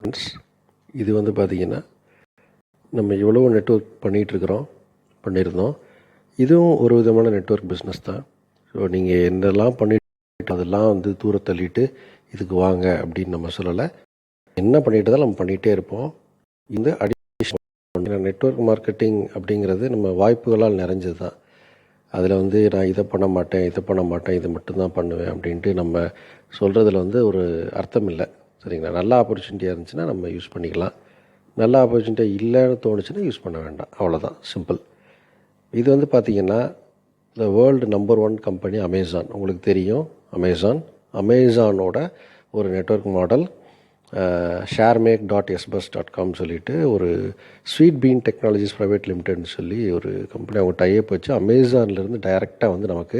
Friends, இது வந்து பார்த்திங்கன்னா நம்ம எவ்வளோ நெட்வொர்க் பண்ணியிருந்தோம். இதுவும் ஒரு விதமான நெட்வொர்க் பிஸ்னஸ் தான். ஸோ நீங்கள் என்னெல்லாம் பண்ணிட்டு அதெல்லாம் வந்து தூர தள்ளிட்டு இதுக்கு வாங்க அப்படின்னு நம்ம சொல்லலை. என்ன பண்ணிட்டு தான் நம்ம பண்ணிகிட்டே இருப்போம். இந்த அடிஷனல் நெட்வொர்க் மார்க்கெட்டிங் அப்படிங்கிறது நம்ம வாய்ப்புகளால் நிறைஞ்சது தான். அதில் வந்து நான் இதை பண்ண மாட்டேன் இதை மட்டும்தான் பண்ணுவேன் அப்படின்ட்டு நம்ம சொல்கிறதுல வந்து ஒரு அர்த்தம் இல்லை. சரிங்களா? நல்ல ஆப்பர்ச்சுனிட்டியாக இருந்துச்சுன்னா நம்ம யூஸ் பண்ணிக்கலாம். நல்ல ஆப்பர்ச்சுனிட்டியாக இல்லைன்னு தோணுச்சுன்னா யூஸ் பண்ண வேண்டாம். அவ்வளோதான், சிம்பிள். இது வந்து பார்த்திங்கன்னா the world number 1 company Amazon. உங்களுக்கு தெரியும் அமேசானோட ஒரு நெட்வொர்க் மாடல் sharemake.sbus.com சொல்லிட்டு ஒரு ஸ்வீட் பீன் டெக்னாலஜிஸ் ப்ரைவேட் லிமிடெட்னு சொல்லி ஒரு கம்பெனி அவங்க டைப் வச்சு அமேசான்லேருந்து டைரெக்டாக வந்து நமக்கு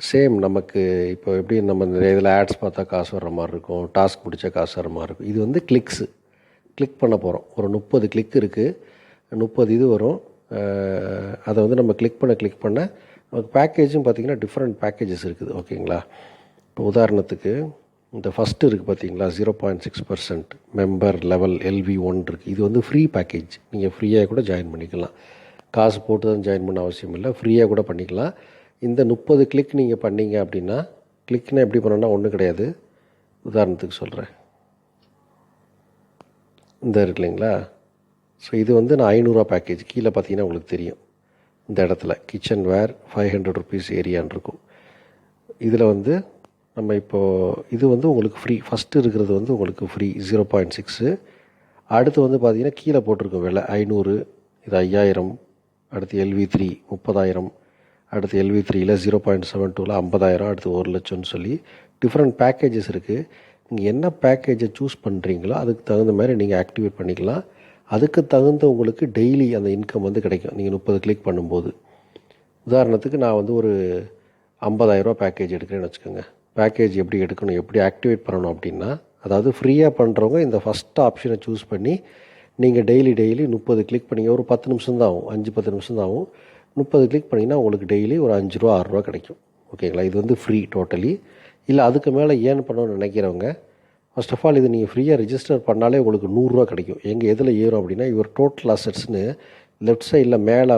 சேம் நமக்கு இப்போ எப்படி நம்ம நிறைய இதில் ஆட்ஸ் பார்த்தா காசு வர்ற மாதிரி இருக்கும், டாஸ்க் பிடிச்சா காசு வர மாதிரி இருக்கும். இது வந்து கிளிக் பண்ண போகிறோம். ஒரு 30 கிளிக் இருக்குது, 30 இது வரும். அதை வந்து நம்ம கிளிக் பண்ண நமக்கு பேக்கேஜும் பார்த்திங்கன்னா டிஃப்ரெண்ட் பேக்கேஜஸ் இருக்குது. ஓகேங்களா? இப்போ உதாரணத்துக்கு இந்த ஃபஸ்ட்டு இருக்குது பார்த்திங்களா, 0.6% மெம்பர் லெவல் LV1 இருக்குது. இது வந்து ஃப்ரீ பேக்கேஜ். நீங்கள் ஃப்ரீயாக கூட ஜாயின் பண்ணிக்கலாம். காசு போட்டு தான் ஜாயின் பண்ண அவசியம் இல்லை, ஃப்ரீயாக கூட பண்ணிக்கலாம். இந்த 30 கிளிக் நீங்கள் பண்ணிங்க அப்படின்னா, கிளிக்னால் எப்படி பண்ணணும்னா ஒன்றும் கிடையாது. உதாரணத்துக்கு சொல்கிறேன். இந்த இருக்கு இல்லைங்களா? ஸோ இது வந்து நான் 500 பேக்கேஜ். கீழே பார்த்தீங்கன்னா உங்களுக்கு தெரியும், இந்த இடத்துல கிச்சன் வேர் 500 ருபீஸ் ஏரியான்னு இருக்கும். இதில் வந்து நம்ம இப்போது இது வந்து உங்களுக்கு ஃப்ரீ. ஃபஸ்ட்டு இருக்கிறது வந்து உங்களுக்கு ஃப்ரீ 0.6. அடுத்து வந்து பார்த்திங்கன்னா கீழே போட்டிருக்கோம் விலை 500, இது 5000. அடுத்து LV3 30,000. அடுத்து LV3யில் 0.72ல் 50,000. அடுத்து 1,00,000 சொல்லி டிஃப்ரெண்ட் பேக்கேஜஸ் இருக்குது. நீங்கள் என்ன பேக்கேஜை சூஸ் பண்ணுறீங்களோ அதுக்கு தகுந்த மாதிரி நீங்கள் ஆக்டிவேட் பண்ணிக்கலாம். அதுக்கு தகுந்த உங்களுக்கு டெய்லி அந்த இன்கம் வந்து கிடைக்கும் நீங்கள் 30 கிளிக் பண்ணும்போது. உதாரணத்துக்கு நான் வந்து ஒரு 50,000 பேக்கேஜ் எடுக்கிறேன்னு வச்சுக்கோங்க. பேக்கேஜ் எப்படி எடுக்கணும், எப்படி ஆக்டிவேட் பண்ணணும் அப்படின்னா, அதாவது ஃப்ரீயாக பண்ணுறவங்க இந்த ஃபஸ்ட் ஆப்ஷனை சூஸ் பண்ணி நீங்கள் டெய்லி 30 கிளிக் பண்ணிங்க. ஒரு 10 நிமிஷம் தான் ஆகும், 5-10 நிமிஷம் தான் ஆகும். 30 கிளிக் பண்ணிங்கன்னா உங்களுக்கு டெய்லி ஒரு 5 ரூபா 6 ரூபா கிடைக்கும். ஓகேங்களா? இது வந்து ஃப்ரீ டோட்டலி. இல்லை அதுக்கு மேலே ஏன் பண்ணணும்னு நினைக்கிறவங்க, ஃபர்ஸ்ட் ஆஃப் ஆல் இது நீங்கள் ஃப்ரீயாக ரிஜிஸ்டர் பண்ணாலே உங்களுக்கு 100 ரூபா கிடைக்கும். எங்கே எதில் ஏறும் அப்படின்னா, யுவர் டோட்டல் அசட்ஸ்னு லெஃப்ட் சைடில் மேலே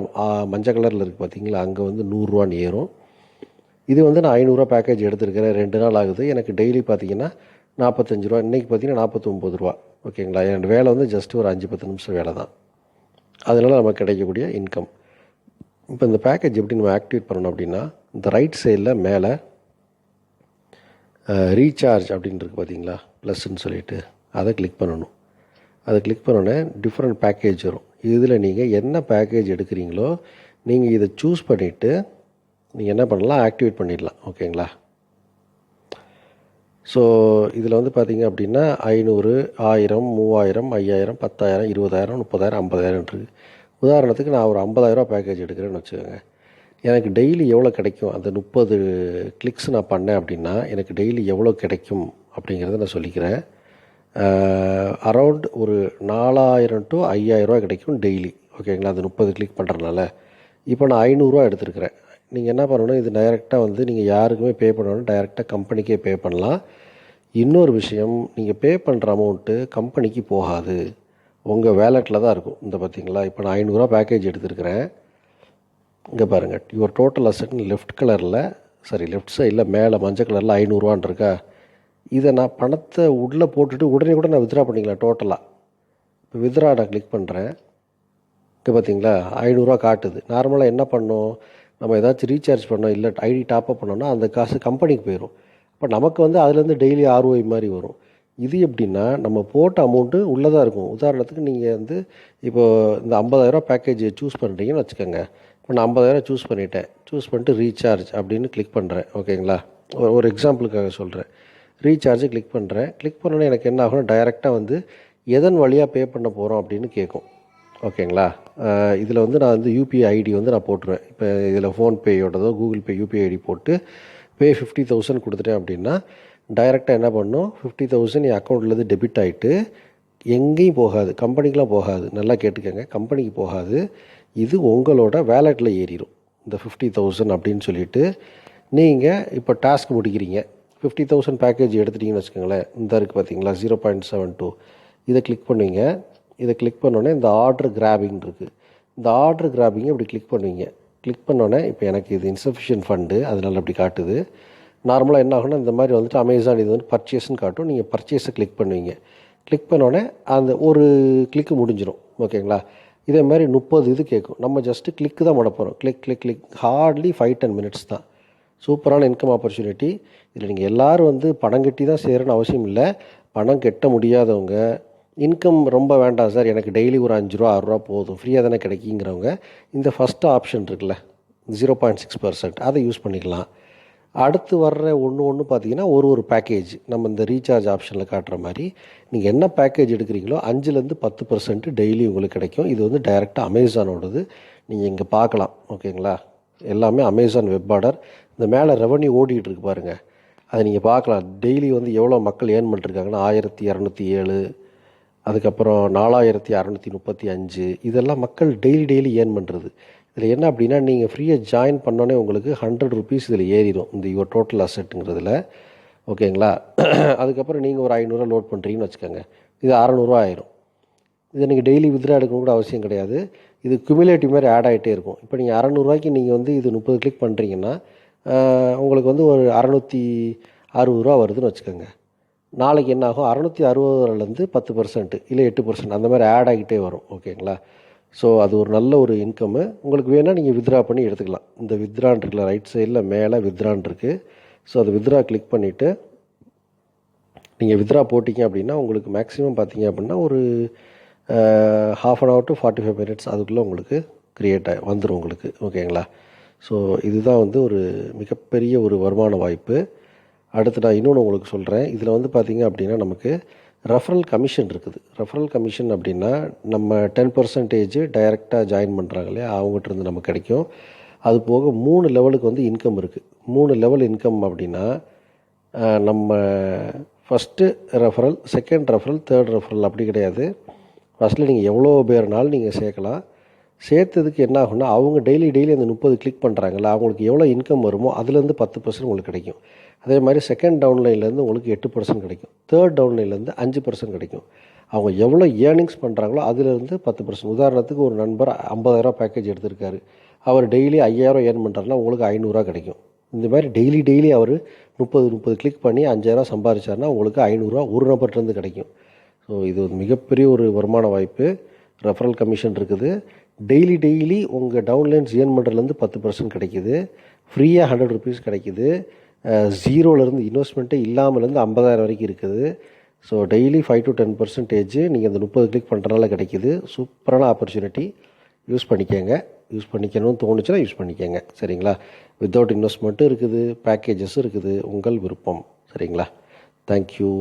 மஞ்சள் கலரில் இருக்குது பார்த்தீங்களா, அங்கே வந்து 100 ரூபான்னு ஏறும். இது வந்து நான் 500 பேக்கேஜ் எடுத்துருக்கிறேன், 2 நாள் ஆகுது. எனக்கு டெய்லி பார்த்தீங்கன்னா 45 ரூபா. இன்றைக்கி பார்த்தீங்கன்னா 49 ரூபா. ஓகேங்களா? என்னோடய வேலை வந்து ஜஸ்ட் ஒரு 5-10 நிமிஷம் வேலை தான். அதனால் நமக்கு கிடைக்கக்கூடிய இன்கம். இப்போ இந்த பேக்கேஜ் எப்படி நம்ம ஆக்டிவேட் பண்ணணும் அப்படின்னா, இந்த ரைட் சைடில் மேலே ரீசார்ஜ் அப்படின்னு இருக்குது பார்த்தீங்களா, ப்ளஸ்ன்னு சொல்லிட்டு அதை கிளிக் பண்ணணும். அதை கிளிக் பண்ணோன்னே டிஃப்ரெண்ட் பேக்கேஜ் வரும். இதில் நீங்கள் என்ன பேக்கேஜ் எடுக்கிறீங்களோ நீங்கள் இதை சூஸ் பண்ணிவிட்டு நீங்கள் என்ன பண்ணலாம், ஆக்டிவேட் பண்ணிடலாம். ஓகேங்களா? ஸோ இதில் வந்து பார்த்திங்க அப்படின்னா 500, 1000, 3000, 5000, 10,000, 20,000, 30,000, 50,000 இருக்குது. உதாரணத்துக்கு நான் ஒரு 50,000 பேக்கேஜ் எடுக்கிறேன்னு வச்சுக்கோங்க. எனக்கு டெய்லி எவ்வளோ கிடைக்கும், அந்த 30 கிளிக்ஸ் நான் பண்ணேன் அப்படின்னா எனக்கு டெய்லி எவ்வளோ கிடைக்கும் அப்படிங்கிறத நான் சொல்லிக்கிறேன். அரவுண்ட் ஒரு 4,000 to 5,000 கிடைக்கும் டெய்லி. ஓகேங்களா? அந்த 30 கிளிக் பண்ணுறதுனால இப்போ நான் 500 எடுத்துருக்கிறேன். நீங்கள் என்ன பண்ணணும், இது டைரெக்டாக வந்து நீங்கள் யாருக்குமே பே பண்ணணும், டைரெக்டாக கம்பெனிக்கே பே பண்ணலாம். இன்னொரு விஷயம், நீங்கள் பே பண்ணுற அமௌண்ட்டு கம்பெனிக்கு போகாது, உங்கள் வேலெட்டில் தான் இருக்கும். இந்த பார்த்தீங்களா, இப்போ நான் 500 பேக்கேஜ் எடுத்துருக்கிறேன். இங்கே பாருங்கள், யுவர் டோட்டல் அசட்னு லெஃப்ட் சைடில் மேலே மஞ்சள் கலரில் 500 ரூபான்னு இருக்கா. இதை நான் பணத்தை உள்ளே போட்டுட்டு உடனே கூட நான் வித்ட்ரா பண்ணிக்கலாம் டோட்டலாக. இப்போ வித்ட்ரா நான் கிளிக் பண்ணுறேன். இங்கே பார்த்தீங்களா 500 ரூபா காட்டுது. நார்மலாக என்ன பண்ணோம், நம்ம ஏதாச்சும் ரீசார்ஜ் பண்ணோம், இல்லை ஐடி டாப்அப் பண்ணோன்னா அந்த காசு கம்பெனிக்கு போயிடும். அப்போ நமக்கு வந்து அதுலேருந்து டெய்லி ROI மாதிரி வரும். இது எப்படின்னா, நம்ம போட்ட அமௌண்ட்டு உள்ளே தான் இருக்கும். உதாரணத்துக்கு நீங்கள் வந்து இப்போது இந்த 50,000 பேக்கேஜ் சூஸ் பண்ணுறீங்கன்னு வச்சுக்கோங்க. இப்போ நான் 50,000 சூஸ் பண்ணிட்டு ரீசார்ஜ் அப்படின்னு கிளிக் பண்ணுறேன். ஓகேங்களா? ஒரு எக்ஸாம்பிளுக்காக சொல்கிறேன். ரீசார்ஜ் கிளிக் பண்ணோன்னே எனக்கு என்ன ஆகும்னா, டைரெக்டாக வந்து எதன் வழியாக பே பண்ண போகிறோம் அப்படின்னு கேட்கும். ஓகேங்களா? இதில் வந்து நான் வந்து UPI ஐடி வந்து நான் போட்டுருவேன். இப்போ இதில் ஃபோன்பேயோடதோ கூகுள் பே UPI ஐடி போட்டு பே 50,000 கொடுத்துட்டேன் அப்படின்னா, டைரெக்டாக என்ன பண்ணணும், 50,000 என் அக்கௌண்ட்லேருந்து டெபிட் ஆகிட்டு எங்கேயும் போகாது, கம்பெனிக்கெலாம் போகாது. நல்லா கேட்டுக்கோங்க, கம்பெனிக்கு போகாது. இது உங்களோட வேலெட்டில் ஏறிடும் இந்த 50,000 அப்படின்னு சொல்லிட்டு. நீங்கள் இப்போ டாஸ்க் முடிக்கிறீங்க, 50,000 பேக்கேஜ் எடுத்துட்டிங்கன்னு வச்சுக்கோங்களேன். இந்த இருக்குது பார்த்தீங்களா 0.72, இதை கிளிக் பண்ணுவீங்க. இதை கிளிக் பண்ணோன்னே இந்த ஆர்டர் கிராபிங் இருக்குது. இந்த ஆர்டர் கிராபிங்கை இப்படி கிளிக் பண்ணுவீங்க. கிளிக் பண்ணோன்னே இப்போ எனக்கு இது இன்சஃபிஷியன்ட் ஃபண்டு அதனால் அப்படி காட்டுது. நார்மலாக என்ன ஆகும்னா இந்த மாதிரி வந்துட்டு அமேசான் இது வந்து பர்ச்சேஸ்ன்னு காட்டும். நீங்கள் பர்ச்சேஸை கிளிக் பண்ணுவீங்க. கிளிக் பண்ணோடனே அந்த ஒரு கிளிக்கு முடிஞ்சிடும். ஓகேங்களா? இதே மாதிரி 30 இது கேட்கும். நம்ம ஜஸ்ட்டு கிளிக்கு தான் பண்ண போகிறோம். Click click click hardly 5-10 minutes தான். சூப்பரான இன்கம் ஆப்பர்ச்சுனிட்டி. இதில் நீங்கள் எல்லோரும் வந்து பணம் கட்டி தான் செய்கிறன்னு அவசியம் இல்லை. பணம் கட்ட முடியாதவங்க, இன்கம் ரொம்ப வேண்டாம் சார், எனக்கு டெய்லி ஒரு 5 ரூபா 6 ரூபா போதும், ஃப்ரீயாக தானே கிடைக்குங்கிறவங்க இந்த ஃபஸ்ட்டு ஆப்ஷன் இருக்குல்ல 0.6% அதை யூஸ் பண்ணிக்கலாம். அடுத்து வர்ற ஒன்று பார்த்தீங்கன்னா ஒரு பேக்கேஜ் நம்ம இந்த ரீசார்ஜ் ஆப்ஷனில் காட்டுற மாதிரி நீங்கள் என்ன பேக்கேஜ் எடுக்கிறீங்களோ 5லேருந்து 10% டெய்லி உங்களுக்கு கிடைக்கும். இது வந்து டைரெக்டாக அமேசானோடது. நீங்கள் இங்கே பார்க்கலாம். ஓகேங்களா? எல்லாமே அமேசான் வெப் ஆர்டர். இந்த மேலே ரெவன்யூ ஓடிக்கிட்டு இருக்கு பாருங்கள், அதை நீங்கள் பார்க்கலாம். டெய்லி வந்து எவ்வளோ மக்கள் ஏர்ன் பண்ணிருக்காங்கன்னா 1207, அதுக்கப்புறம் 4635, இதெல்லாம் மக்கள் டெய்லி ஏர்ன் பண்ணுறது. இதில் என்ன அப்படின்னா நீங்கள் ஃப்ரீயாக ஜாயின் பண்ணோன்னே உங்களுக்கு 100 ருபீஸ் இதில் ஏறிடும் இந்த யுவர் டோட்டல் அசெட்டுங்கிறதுல. ஓகேங்களா? அதுக்கப்புறம் நீங்கள் ஒரு 500 லோட் பண்ணுறீங்கன்னு வச்சுக்கோங்க, இது 600 ஆயிரும். இதை நீங்கள் டெய்லி வித்ரா எடுக்கணும் கூட அவசியம் கிடையாது. இது குமுலேட்டிவ் மாதிரி ஆட் ஆகிட்டே இருக்கும். இப்போ நீங்கள் 600 நீங்கள் வந்து இது 30 கிளிக் பண்ணுறீங்கன்னா உங்களுக்கு வந்து ஒரு 660 வருதுன்னு வச்சுக்கோங்க. நாளைக்கு என்ன ஆகும், 660லேருந்து 10% இல்லை 8% அந்த மாதிரி ஆட் ஆகிட்டே வரும். ஓகேங்களா? ஸோ அது ஒரு நல்ல ஒரு இன்கம்மு. உங்களுக்கு வேணால் நீங்கள் வித்ரா பண்ணி எடுத்துக்கலாம். இந்த வித்ரான் இருக்குல்ல ரைட் சைடில் மேலே வித்ரான் இருக்குது. ஸோ அது வித்ரா கிளிக் பண்ணிவிட்டு நீங்கள் வித்ரா போட்டிங்க அப்படின்னா உங்களுக்கு மேக்ஸிமம் பார்த்தீங்க அப்படின்னா ஒரு ½ hour to 45 minutes அதுக்குள்ளே உங்களுக்கு க்ரியேட் வந்துடும் உங்களுக்கு. ஓகேங்களா? ஸோ இதுதான் வந்து ஒரு மிகப்பெரிய ஒரு வருமான வாய்ப்பு. அடுத்து நான் இன்னொன்று உங்களுக்கு சொல்கிறேன். இதில் வந்து பார்த்திங்க அப்படின்னா நமக்கு ரெஃபரல் கமிஷன் இருக்குது. ரெஃபரல் கமிஷன் அப்படின்னா நம்ம 10% டைரெக்டாக ஜாயின் பண்ணுறாங்க இல்லையா, அவங்ககிட்ட நமக்கு கிடைக்கும். அது போக 3 லெவலுக்கு வந்து இன்கம் இருக்குது. 3 லெவல் இன்கம் அப்படின்னா நம்ம first referral, second referral, third referral அப்படி கிடையாது. ஃபஸ்ட்டில் நீங்கள் எவ்வளோ பேர்னாலும் நீங்கள் சேர்க்கலாம். சேர்த்ததுக்கு என்ன ஆகும்னா அவங்க டெய்லி அந்த 30 கிளிக் பண்ணுறாங்கல்ல, அவங்களுக்கு எவ்வளோ இன்கம் வருமோ அதுலேருந்து 10% உங்களுக்கு கிடைக்கும். அதே மாதிரி செகண்ட் டவுன்லைன்லேருந்து உங்களுக்கு 8% கிடைக்கும். தேர்ட் டவுன்லைன்லேருந்து 5% கிடைக்கும். அவங்க எவ்வளோ ஏர்னிங்ஸ் பண்ணுறாங்களோ அதுலேருந்து 10%. உதாரணத்துக்கு ஒரு நண்பர் 50,000 பேக்கேஜ் எடுத்திருக்காரு, அவர் டெய்லி 5,000 ஏர்ன் பண்ணுறாருன்னா உங்களுக்கு 500 கிடைக்கும். இந்த மாதிரி டெய்லி அவர் 30 கிளிக் பண்ணி 5,000 சம்பாதிச்சாருன்னா உங்களுக்கு 500 ஒரு நபர்கிட்டருந்து கிடைக்கும். ஸோ இது ஒரு மிகப்பெரிய ஒரு வருமான வாய்ப்பு. ரெஃபரல் கமிஷன் இருக்குது. டெய்லி உங்கள் டவுன்லைன்ஸ் ஏர்ன் பண்ணுறதுலேருந்து 10% கிடைக்கிது. ஃப்ரீயாக 100 ருபீஸ் கிடைக்கிது. ஜீரோலேருந்து இன்வெஸ்ட்மெண்ட்டே இல்லாமலேருந்து 50,000 வரைக்கும் இருக்குது. ஸோ டெய்லி 5 to 10% நீங்கள் அந்த 30 கிளிக் பண்ணுறதுனால கிடைக்கிது. சூப்பரான ஆப்பர்ச்சுனிட்டி. யூஸ் பண்ணிக்கோங்க. யூஸ் பண்ணிக்கணும்னு தோணுச்சுன்னா யூஸ் பண்ணிக்கோங்க. சரிங்களா? வித்தவுட் இன்வெஸ்ட்மெண்ட்டும் இருக்குது, பேக்கேஜஸும் இருக்குது. உங்கள் விருப்பம். சரிங்களா? தேங்க்யூ.